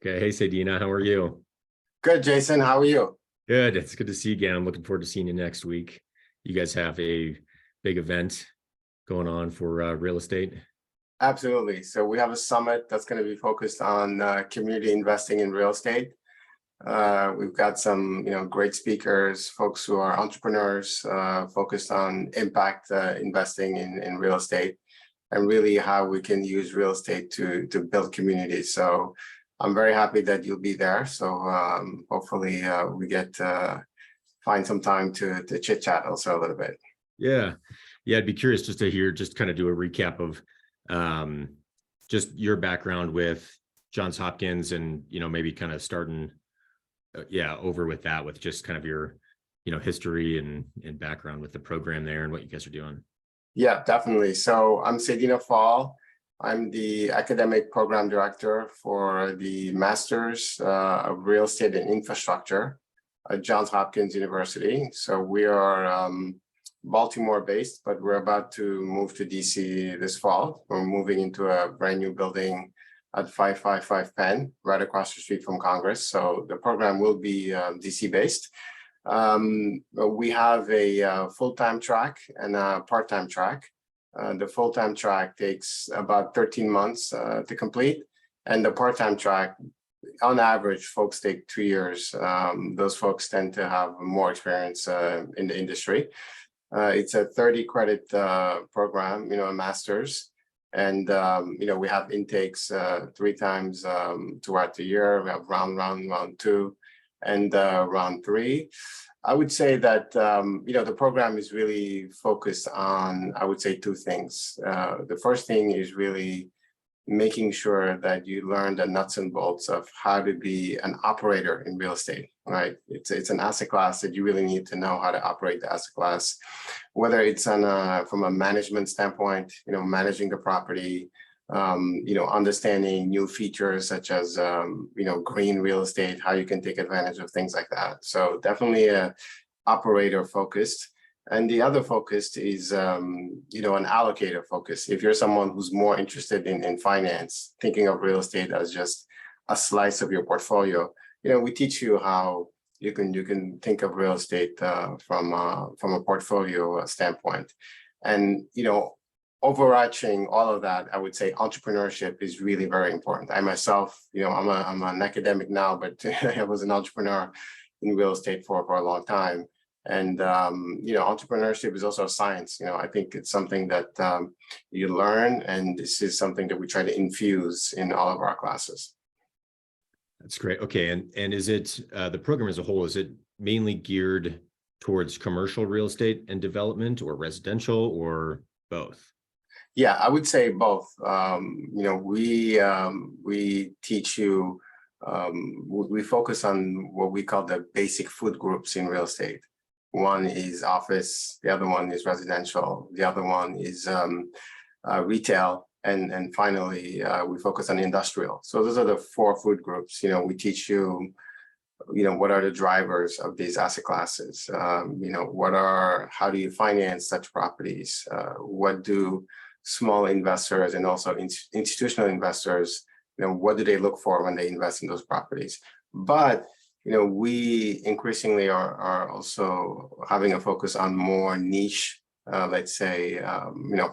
Okay. Hey, Sadina, how are you? Good, Jason. How are you? Good. It's good to see you again. I'm looking forward to seeing you next week. You guys have a big event going on for real estate. Absolutely. So we have a summit that's going to be focused on community investing in real estate. We've got some, great speakers, folks who are entrepreneurs, focused on impact investing in real estate, and really how we can use real estate to build communities. So I'm very happy that you'll be there. So hopefully we get to find some time to chit chat also a little bit. Yeah. Yeah. I'd be curious just to hear, just kind of do a recap of just your background with Johns Hopkins and, maybe kind of starting, over with that, with just kind of your, history and background with the program there and what you guys are doing. Yeah, definitely. So I'm Sadina Fall. I'm the academic program director for the Masters of Real Estate and Infrastructure at Johns Hopkins University. So we are Baltimore based, but we're about to move to DC this fall. We're moving into a brand new building at 555 Penn, right across the street from Congress. So the program will be DC based. We have a full-time track and a part-time track. The full-time track takes about 13 months to complete, and the part-time track, on average, folks take 2 years. Those folks tend to have more experience in the industry. It's a 30 credit program, a master's. And, we have intakes 3 times throughout the year. We have round 2, and round 3. I would say that, the program is really focused on, I would say, 2 things. The first thing is really making sure that you learn the nuts and bolts of how to be an operator in real estate, right? It's an asset class that you really need to know how to operate the asset class, whether it's from a management standpoint, managing the property, understanding new features such as, green real estate, how you can take advantage of things like that. So definitely a operator focused. And the other focus is, an allocator focus. If you're someone who's more interested in finance, thinking of real estate as just a slice of your portfolio, we teach you how you can think of real estate from a portfolio standpoint. And, overarching all of that, I would say entrepreneurship is really very important. I myself, I'm an academic now, but I was an entrepreneur in real estate for a long time. And, entrepreneurship is also a science. I think it's something that you learn, and this is something that we try to infuse in all of our classes. That's great. Okay. And is it the program as a whole, is it mainly geared towards commercial real estate and development, or residential, or both? Yeah, I would say both. We teach you, we focus on what we call the basic food groups in real estate. One is office, the other one is residential, the other one is retail, and finally, we focus on industrial. So those are the 4 food groups. We teach you, what are the drivers of these asset classes? How do you finance such properties? What do small investors and also institutional investors, what do they look for when they invest in those properties? But we increasingly are also having a focus on more niche, let's say,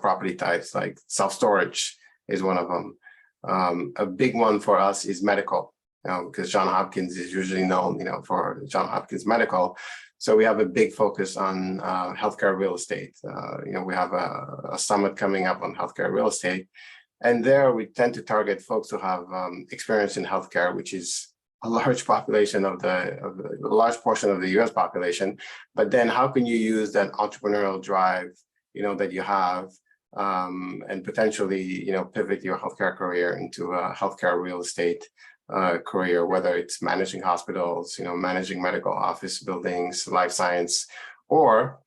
property types, like self-storage is one of them. A big one for us is medical, because Johns Hopkins is usually known, for Johns Hopkins Medical. So we have a big focus on healthcare real estate. We have a summit coming up on healthcare real estate. And there we tend to target folks who have experience in healthcare, which is a large population of a large portion of the US population. But then how can you use that entrepreneurial drive, that you have, and potentially, pivot your healthcare career into a healthcare real estate career, whether it's managing hospitals, managing medical office buildings, life science, or,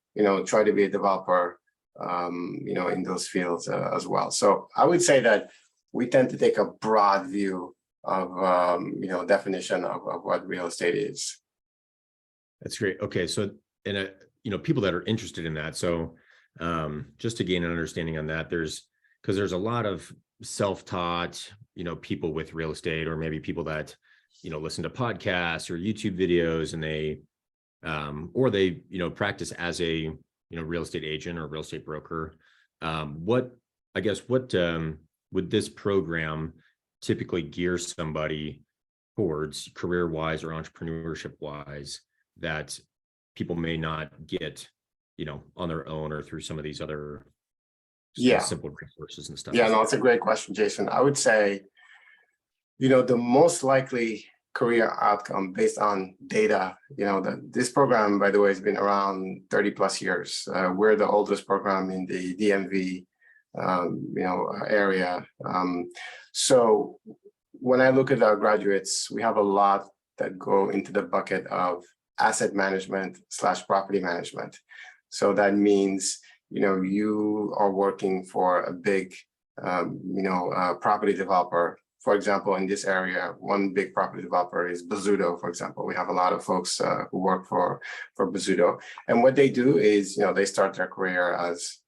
try to be a developer, in those fields as well. So I would say that we tend to take a broad view of, definition of what real estate is. That's great. Okay. So, and, people that are interested in that. So just to gain an understanding on that, because there's a lot of self-taught, people with real estate, or maybe people that listen to podcasts or YouTube videos, and they or they practice as a real estate agent or real estate broker. What would this program typically gear somebody towards, career wise or entrepreneurship wise, that people may not get on their own or through some of these other simple resources and stuff? Yeah, no, it's a great question, Jason. I would say, the most likely career outcome based on data, this program, by the way, has been around 30 plus years. We're the oldest program in the DMV, area. So when I look at our graduates, we have a lot that go into the bucket of asset management / property management. So that means, you are working for a big, property developer. For example, in this area, one big property developer is Bozzuto, for example. We have a lot of folks who work for Bozzuto. And what they do is, they start their career as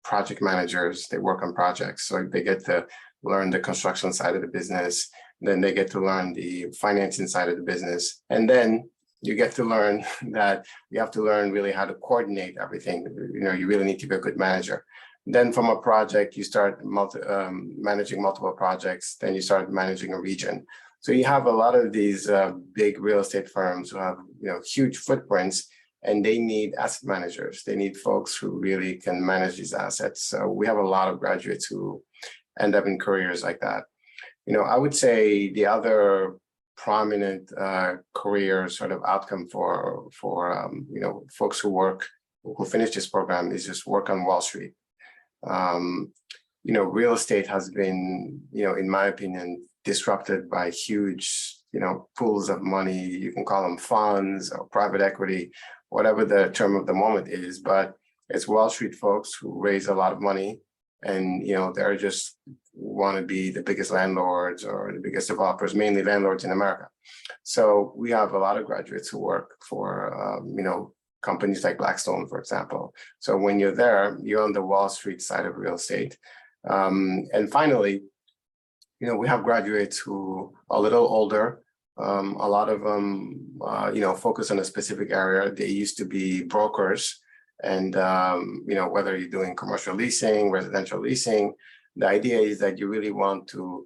project managers. They work on projects. So they get to learn the construction side of the business. Then they get to learn the financing side of the business. And then you get to learn that you have to learn really how to coordinate everything. You really need to be a good manager. Then from a project, you start managing multiple projects. Then you start managing a region. So you have a lot of these big real estate firms who have huge footprints, and they need asset managers. They need folks who really can manage these assets. So we have a lot of graduates who end up in careers like that. I would say the other prominent career sort of outcome for folks who finish this program is just work on Wall Street. Real estate has been, in my opinion, disrupted by huge, pools of money. You can call them funds or private equity, whatever the term of the moment is, but it's Wall Street folks who raise a lot of money, and they're just want to be the biggest landlords or the biggest developers, mainly landlords in America. So we have a lot of graduates who work for companies like Blackstone, for example. So when you're there, you're on the Wall Street side of real estate. And finally, we have graduates who are a little older. A lot of them, focus on a specific area. They used to be brokers. And, whether you're doing commercial leasing, residential leasing, the idea is that you really want to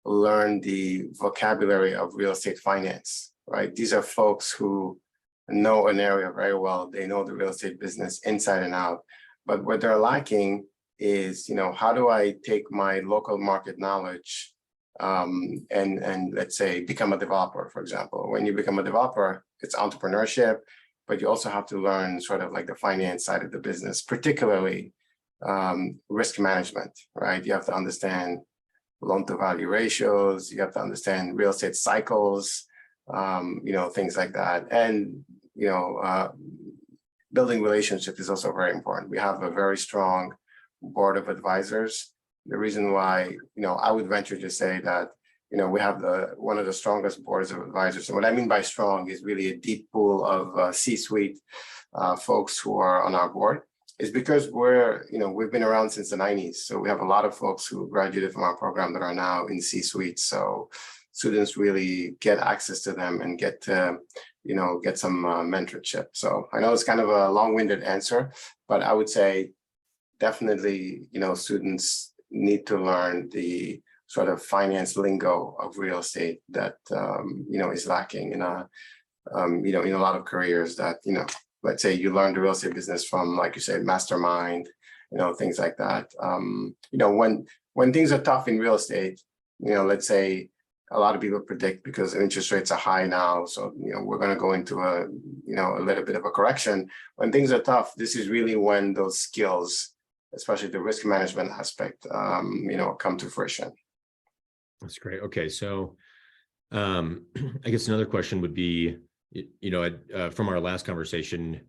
learn the vocabulary of real estate finance, right? These are folks who know an area very well. They know the real estate business inside and out. But what they're lacking is, how do I take my local market knowledge and let's say become a developer, for example. When you become a developer, it's entrepreneurship, but you also have to learn sort of like the finance side of the business, particularly risk management, right? You have to understand loan to value ratios. You have to understand real estate cycles, things like that. And, building relationships is also very important. We have a very strong board of advisors. The reason why, I would venture to say that, we have one of the strongest boards of advisors. And what I mean by strong is really a deep pool of C-suite folks who are on our board, is because we've been around since the 90s. So we have a lot of folks who graduated from our program that are now in C-suite. So students really get access to them and get to, get some mentorship. So I know it's kind of a long-winded answer, but I would say definitely, students need to learn the sort of finance lingo of real estate that, is lacking in in a lot of careers that, let's say you learn the real estate business from, like you said, mastermind, things like that. When things are tough in real estate, let's say a lot of people predict because interest rates are high now. So, we're going to go into a little bit of a correction. When things are tough, this is really when those skills, especially the risk management aspect, come to fruition. That's great. Okay. So I guess another question would be, from our last conversation,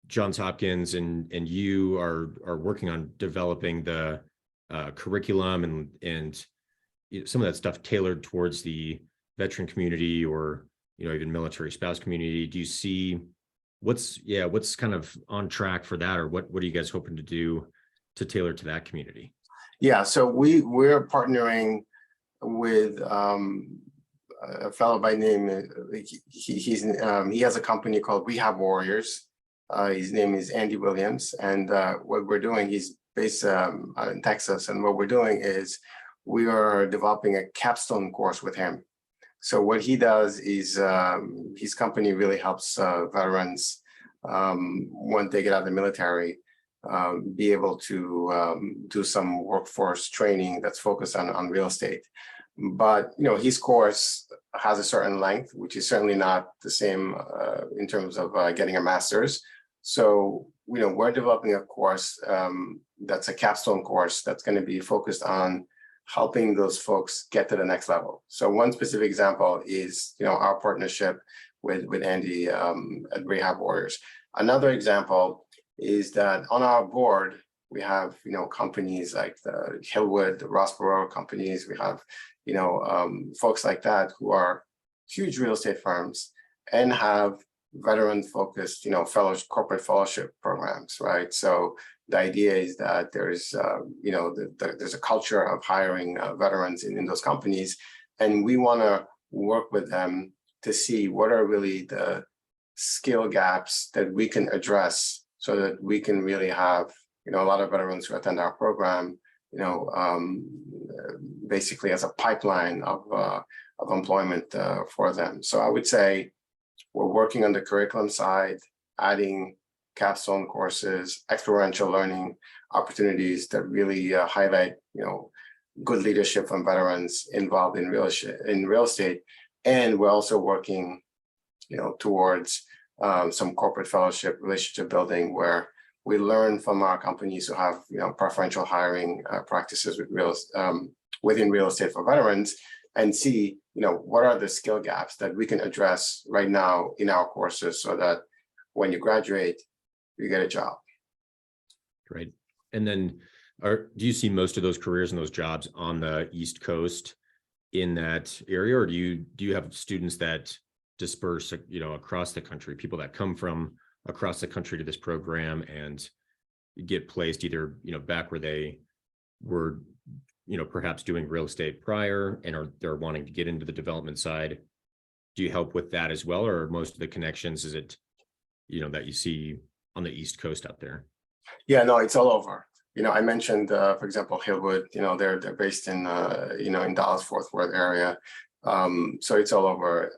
Johns Hopkins and you are working on developing the curriculum and some of that stuff tailored towards the veteran community or even military spouse community. Do you see what's kind of on track for that, or what are you guys hoping to do to tailor to that community? Yeah, so we're partnering with a fellow by name. He has a company called Rehab Warriors. His name is Andy Williams, and what we're doing, he's based out in Texas, and what we're doing is we are developing a capstone course with him. So what he does is his company really helps veterans when they get out of the military be able to do some workforce training that's focused on real estate. But his course has a certain length, which is certainly not the same in terms of getting a master's. So we're developing a course that's a capstone course that's going to be focused on helping those folks get to the next level. So one specific example is our partnership with Andy at Rehab Warriors. Another example is that on our board we have companies like the Hillwood, the Rossborough companies. We have folks like that who are huge real estate firms and have veteran focused corporate fellowship programs, right? So the idea is that there's there's a culture of hiring veterans in those companies, and we want to work with them to see what are really the skill gaps that we can address so that we can really have a lot of veterans who attend our program basically as a pipeline of employment for them. So I would say we're working on the curriculum side, adding capstone courses, experiential learning opportunities that really highlight good leadership from veterans involved in real estate. And we're also working towards some corporate fellowship relationship building where we learn from our companies who have preferential hiring practices within real estate for veterans, and see what are the skill gaps that we can address right now in our courses so that when you graduate you get a job. Right. And then do you see most of those careers and those jobs on the East Coast in that area, or do you have students that disperse across the country, people that come from across the country to this program and get placed either back where they were perhaps doing real estate prior and they're wanting to get into the development side? Do you help with that as well, or most of the connections is it that you see on the East Coast out there? Yeah, no, it's all over. I mentioned for example Hillwood, they're based in in Dallas Fort Worth area. So it's all over.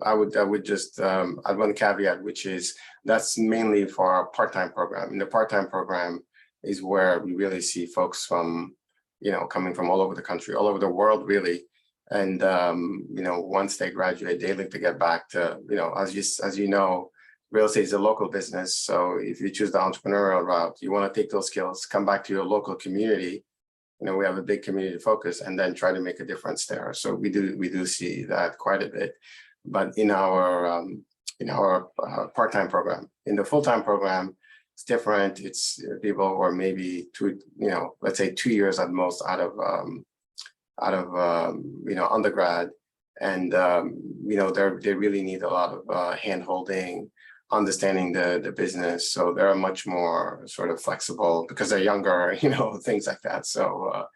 I would just add one caveat, which is that's mainly for our part-time program. In the part-time program is where we really see folks from coming from all over the country, all over the world, really. And once they graduate, they look to get back to as you know, real estate is a local business. So if you choose the entrepreneurial route, you want to take those skills, come back to your local community. We have a big community focus, and then try to make a difference there. So we do see that quite a bit. But in our part-time program, in the full-time program, it's different. It's people who are maybe let's say 2 years at most out of undergrad, and they really need a lot of hand-holding, understanding the business. So they're much more sort of flexible because they're younger, things like that. So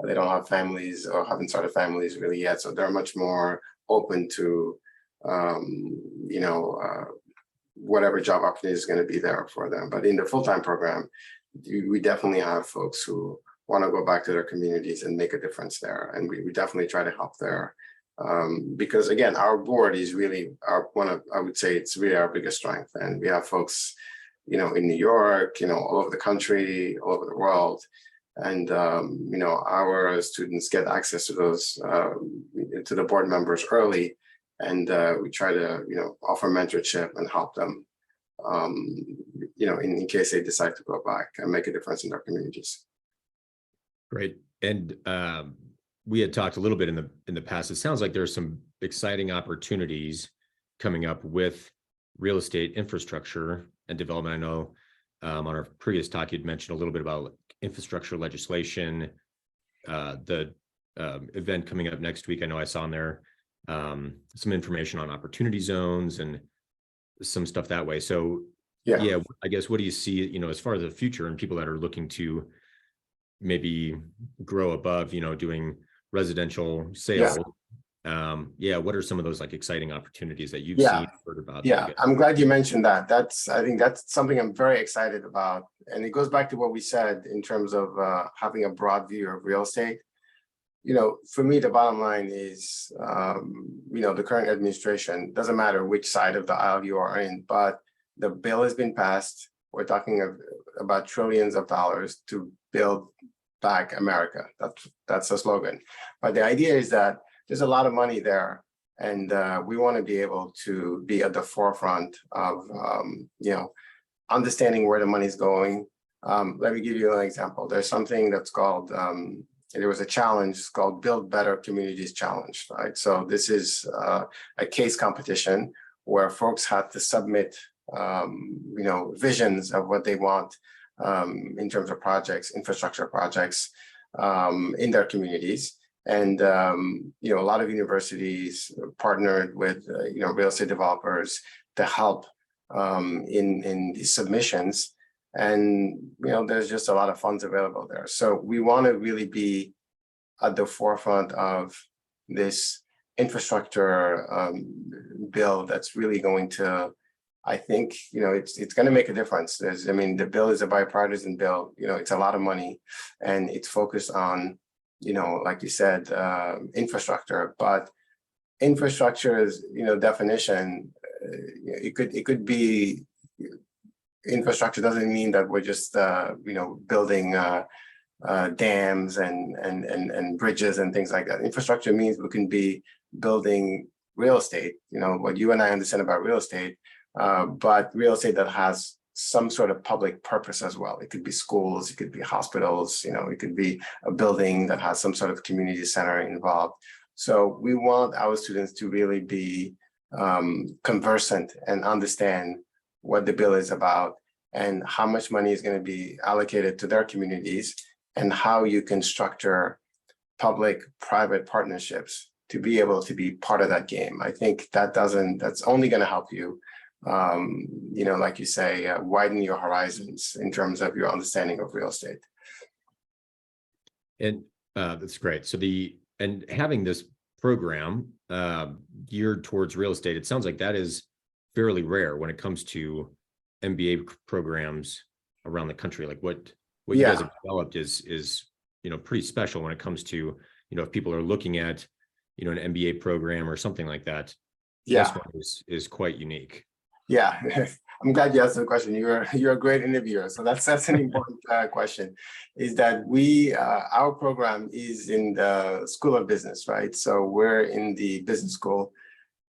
they don't have families or haven't started families really yet. So they're much more open to, whatever job opportunity is going to be there for them. But in the full-time program, we definitely have folks who want to go back to their communities and make a difference there. And we definitely try to help there. Because again, our board is really I would say it's really our biggest strength. And we have folks, in New York, all over the country, all over the world. And, our students get access to those, to the board members early. And we try to, offer mentorship and help them, in case they decide to go back and make a difference in their communities. Great. And we had talked a little bit in the past. It sounds like there's some exciting opportunities coming up with real estate infrastructure and development. I know on our previous talk, you'd mentioned a little bit about infrastructure legislation, the event coming up next week. I know I saw on there some information on opportunity zones and some stuff that way. So yeah, I guess, what do you see, as far as the future and people that are looking to maybe grow above, doing residential sales? Yeah, what are some of those like exciting opportunities that you've Yeah. seen, heard about that you Yeah, get? I'm glad you mentioned that. I think that's something I'm very excited about. And it goes back to what we said in terms of having a broad view of real estate. For me, the bottom line is, the current administration, doesn't matter which side of the aisle you are in, but the bill has been passed. We're talking about trillions of dollars to build back America. That's the slogan. But the idea is that there's a lot of money there, and we want to be able to be at the forefront of, understanding where the money is going. Let me give you an example. There's something that's called, there was a challenge called Build Better Communities Challenge, right? So this is a case competition where folks had to submit, visions of what they want in terms of projects, infrastructure projects in their communities. And, a lot of universities partnered with, real estate developers to help in these submissions. And, there's just a lot of funds available there. So we want to really be at the forefront of this infrastructure bill that's really going to, I think, it's going to make a difference. The bill is a bipartisan bill. It's a lot of money, and it's focused on, like you said, infrastructure. But infrastructure is, definition. It could be infrastructure doesn't mean that we're just building dams and bridges and things like that. Infrastructure means we can be building real estate. What you and I understand about real estate, but real estate that has some sort of public purpose as well. It could be schools, it could be hospitals, it could be a building that has some sort of community center involved. So we want our students to really be conversant and understand what the bill is about and how much money is going to be allocated to their communities and how you can structure public-private partnerships to be able to be part of that game. I think that's only going to help you, like you say, widen your horizons in terms of your understanding of real estate. And that's great. So and having this program geared towards real estate, it sounds like that is fairly rare when it comes to MBA programs around the country. Like what you guys have developed is pretty special when it comes to, if people are looking at, an MBA program or something like that. This one is quite unique. Yeah, I'm glad you asked the question. You're a great interviewer. So that's an important question. Is that our program is in the School of Business, right? So we're in the business school.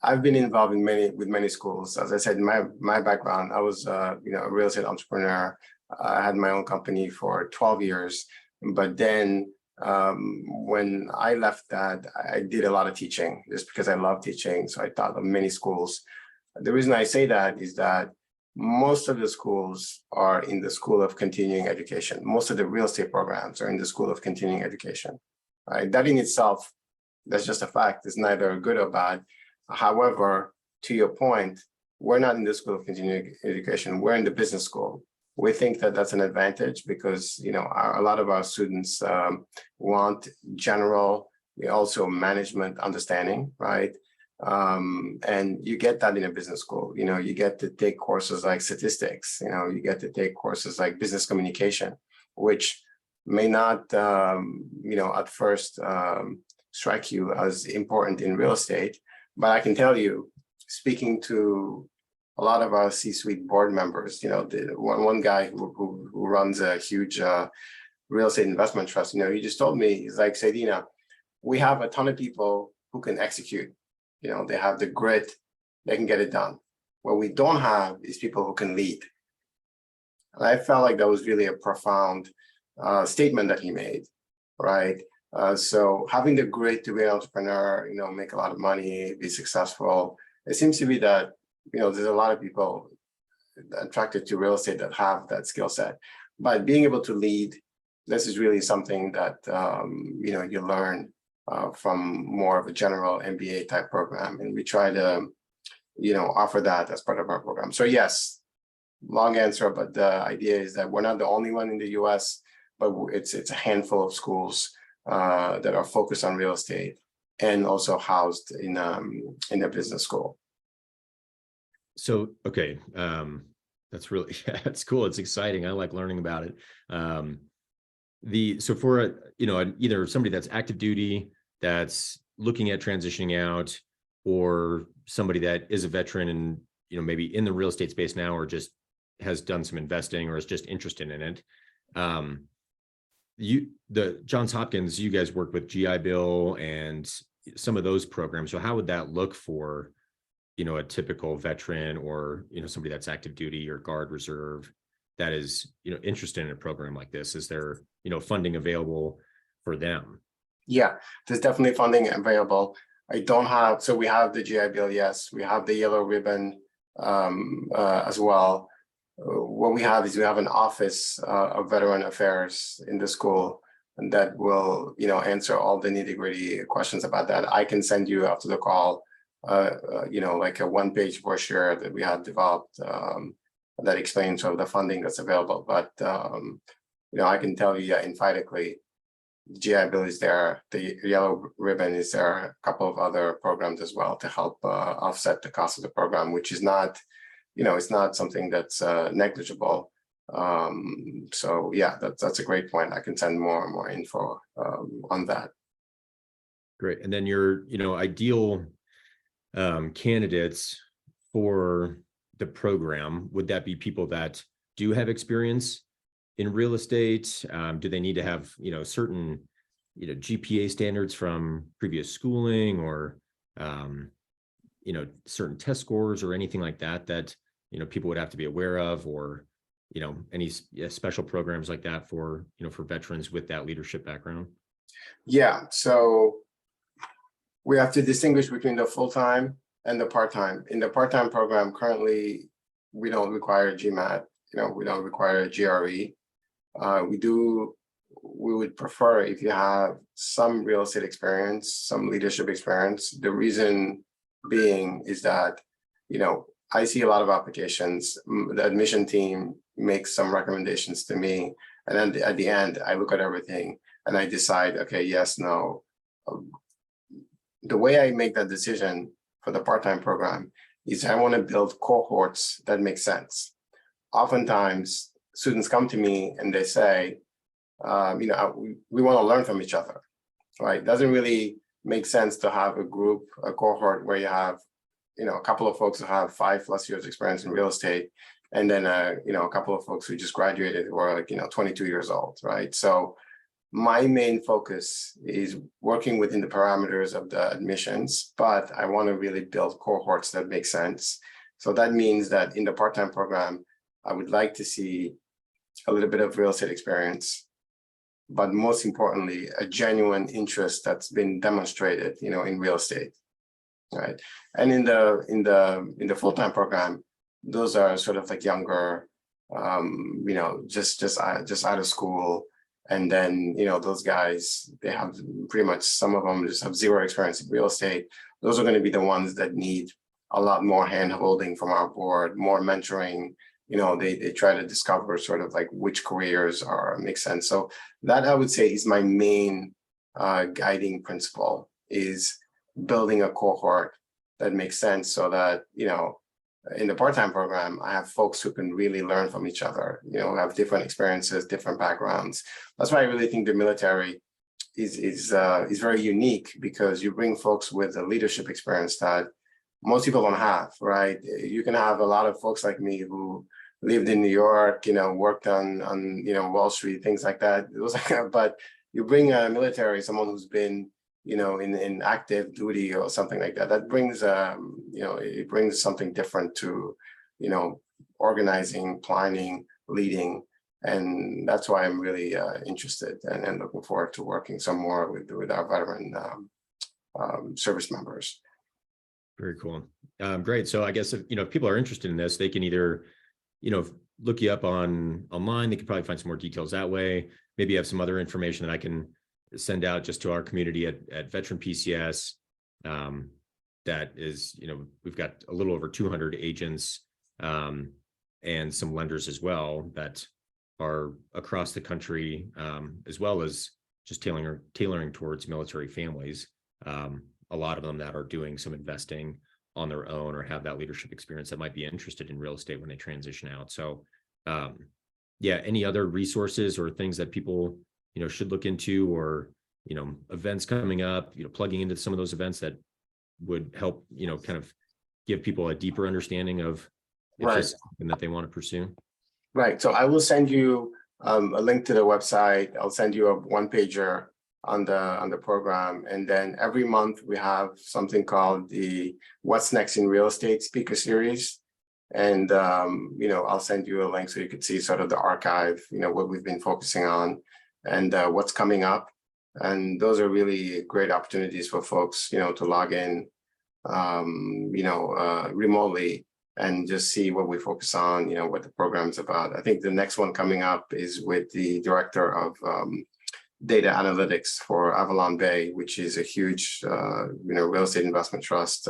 I've been involved with many schools. As I said, my background, I was a real estate entrepreneur. I had my own company for 12 years. But then when I left that, I did a lot of teaching just because I love teaching. So I taught at many schools. The reason I say that is that most of the schools are in the School of Continuing Education. Most of the real estate programs are in the School of Continuing Education. Right? That in itself, that's just a fact. It's neither good or bad. However, to your point, we're not in the School of Continuing Education. We're in the business school. We think that that's an advantage because, a lot of our students want general, also management understanding, right? And you get that in a business school. You get to take courses like statistics, you get to take courses like business communication, which may not, at first strike you as important in real estate. But I can tell you, speaking to a lot of our C-suite board members, the one guy who runs a huge real estate investment trust, he just told me, he's like, Saidina, we have a ton of people who can execute. They have the grit, they can get it done. What we don't have is people who can lead. And I felt like that was really a profound statement that he made, right? So having the grit to be an entrepreneur, make a lot of money, be successful, it seems to be that, there's a lot of people attracted to real estate that have that skill set. But being able to lead, this is really something that, you learn from more of a general MBA type program. And we try to, offer that as part of our program. So yes, long answer, but the idea is that we're not the only one in the US, but it's a handful of schools that are focused on real estate. and also housed in a business school. So, okay. That's really, yeah, that's cool. It's exciting. I like learning about it. So for, either somebody that's active duty, that's looking at transitioning out, or somebody that is a veteran and, maybe in the real estate space now, or just has done some investing or is just interested in it. The Johns Hopkins, you guys work with GI Bill and some of those programs. So how would that look for, a typical veteran, or, somebody that's active duty or guard reserve that is, interested in a program like this? Is there, funding available for them? Yeah, there's definitely funding available. So we have the GI Bill, yes. We have the yellow ribbon as well. What we have is we have an office of veteran affairs in the school, and that will, answer all the nitty-gritty questions about that. I can send you after the call, like a one-page brochure that we have developed that explains sort of the funding that's available. But I can tell you emphatically, GI Bill is there, the yellow ribbon is there, a couple of other programs as well to help offset the cost of the program, which is not, it's not something that's negligible. So yeah, that's a great point. I can send more info on that. Great. And then your, ideal candidates for the program, would that be people that do have experience in real estate? Do they need to have, certain, GPA standards from previous schooling, or, certain test scores or anything like that, people would have to be aware of, or, any special programs like that for, for veterans with that leadership background? Yeah, so we have to distinguish between the full-time and the part-time. In the part-time program, currently, we don't require GMAT, we don't require GRE. We would prefer if you have some real estate experience, some leadership experience. The reason being is that, I see a lot of applications. The admission team makes some recommendations to me, and then at the end, I look at everything and I decide, okay, yes, no. The way I make that decision for the part-time program is I want to build cohorts that make sense. Oftentimes, students come to me and they say, we want to learn from each other, right? It doesn't really make sense to have a cohort where you have, a couple of folks who have 5+ years experience in real estate, and then, a couple of folks who just graduated who are 22 years old, right? So my main focus is working within the parameters of the admissions, but I want to really build cohorts that make sense. So that means that in the part-time program, I would like to see a little bit of real estate experience, but most importantly, a genuine interest that's been demonstrated, in real estate, right? And in the full-time program, those are sort of like younger, just out of school. And then, those guys, they have pretty much, some of them just have zero experience in real estate. Those are going to be the ones that need a lot more hand-holding from our board, more mentoring. They try to discover sort of like which careers make sense. So that, I would say, is my main guiding principle, is building a cohort that makes sense, so that, in the part-time program, I have folks who can really learn from each other, have different experiences, different backgrounds. That's why I really think the military is very unique, because you bring folks with a leadership experience that most people don't have, right? You can have a lot of folks like me who lived in New York, worked on Wall Street, things like that. It was but you bring a military, someone who's been, in active duty or something like that. That brings, it brings something different to, organizing, planning, leading, and that's why I'm really interested and looking forward to working some more with our veteran service members. Very cool. Great. So I guess if people are interested in this, they can either, look you up online. They could probably find some more details that way. Maybe you have some other information that I can send out just to our community at Veteran PCS. That is, we've got a little over 200 agents and some lenders as well that are across the country, as well as just tailoring towards military families. a lot of them that are doing some investing on their own or have that leadership experience that might be interested in real estate when they transition out. So yeah, any other resources or things that people, should look into, or, events coming up, plugging into some of those events that would help, kind of give people a deeper understanding of if Right. this is something that they want to pursue? Right. So I will send you a link to the website. I'll send you a one-pager on the program, and then every month we have something called the What's Next in Real Estate speaker series. And I'll send you a link so you could see sort of the archive, what we've been focusing on and what's coming up. And those are really great opportunities for folks, to log in, remotely and just see what we focus on, what the program's about. I think the next one coming up is with the director of data analytics for Avalon Bay, which is a huge, real estate investment trust.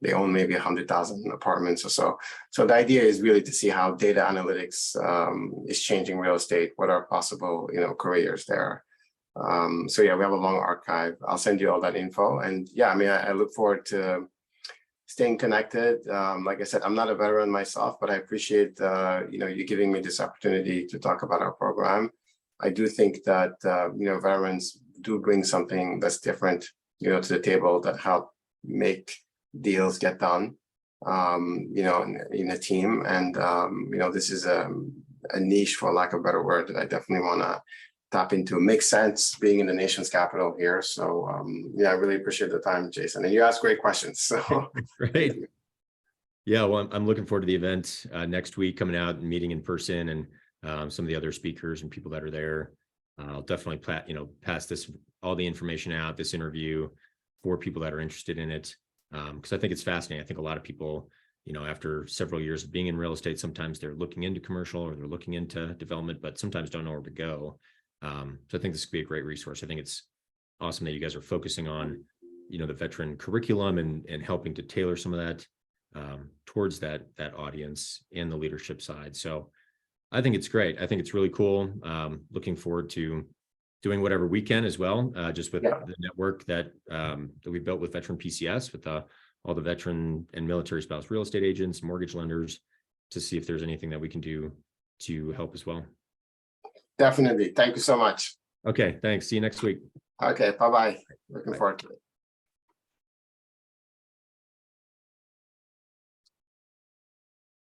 They own maybe 100,000 apartments or so. So the idea is really to see how data analytics is changing real estate, what are possible, careers there. So yeah, we have a long archive. I'll send you all that info. And yeah, I look forward to staying connected. Like I said, I'm not a veteran myself, but I appreciate, you giving me this opportunity to talk about our program. I do think that, veterans do bring something that's different, to the table that help make deals get done, in a team. And, this is a niche, for lack of a better word, that I definitely want to tap into. Makes sense being in the nation's capital here. So, I really appreciate the time, Jason. And you asked great questions. So, Great. Yeah, well, I'm looking forward to the event next week, coming out and meeting in person, and some of the other speakers and people that are there. I'll definitely pass all the information out, this interview, for people that are interested in it. Because I think it's fascinating. I think a lot of people, after several years of being in real estate, sometimes they're looking into commercial or they're looking into development, but sometimes don't know where to go. So I think this could be a great resource. I think it's awesome that you guys are focusing on, the veteran curriculum and helping to tailor some of that towards that audience and the leadership side. So I think it's great. I think it's really cool. Looking forward to doing whatever we can as well, just with the network that we built with Veteran PCS, with all the veteran and military spouse real estate agents, mortgage lenders, to see if there's anything that we can do to help as well. Definitely. Thank you so much. Okay, thanks. See you next week. Okay, bye-bye. Looking forward to it.